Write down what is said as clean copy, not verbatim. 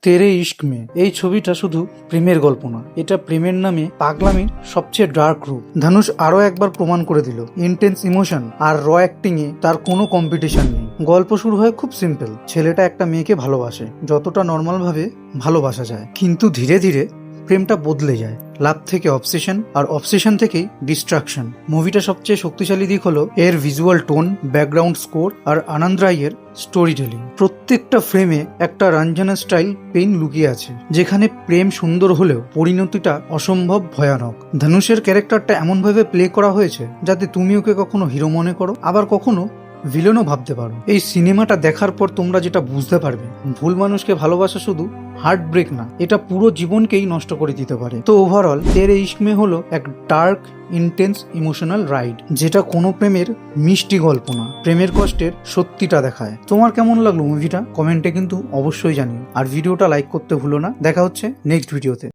তেরে ইশক মে এই ছবিটা শুধু প্রেমের গল্প না, এটা প্রেমের নামে পাগলামির সবচেয়ে ডার্ক রূপ। ধানুষ আরো একবার প্রমাণ করে দিল ইন্টেন্স ইমোশন আর র অ্যাক্টিং এ তার কোনো কম্পিটিশন নেই। গল্প শুরু হয় খুব সিম্পল, ছেলেটা একটা মেয়েকে ভালোবাসে, যতটা নর্মাল ভাবে ভালোবাসা যায়, কিন্তু ধীরে ধীরে প্রেমটা বদলে যায়। লাভ থেকে অবসেশন, আর অবসেশন থেকেই ডিস্ট্রাকশন। মুভিটা সবচেয়ে শক্তিশালী দিক হলো এর ভিজুয়াল টোন, ব্যাকগ্রাউন্ড স্কোর আর আনন্দ রায়ের স্টোরি টেলিং। প্রত্যেকটা ফ্রেমে একটা রঞ্জনা স্টাইল পেইন লুকিয়ে আছে, যেখানে প্রেম সুন্দর হলেও পরিণতিটা অসম্ভব ভয়ানক। ধনুষের ক্যারেক্টারটা এমনভাবে প্লে করা হয়েছে যাতে তুমি ওকে কখনো হিরো মনে করো, আবার কখনো ভিলেনও ভাবতে পারো। এই সিনেমাটা দেখার পর তোমরা যেটা বুঝতে পারবে, ভুল মানুষকে ভালোবাসা শুধু হার্ট ব্রেক না, এটা পুরো জীবনকেই নষ্ট করে দিতে পারে। তো ওভারঅল তেরে ইশক মে হলো এক ডার্ক, ইন্টেন্স ইমোশনাল রাইড, যেটা কোনো প্রেমের মিষ্টি গল্প না, প্রেমের কষ্টের সত্যিটা দেখায়। তোমার কেমন লাগলো মুভিটা কমেন্টে কিন্তু অবশ্যই জানিও, আর ভিডিওটা লাইক করতে ভুলো না। দেখা হচ্ছে নেক্সট ভিডিওতে।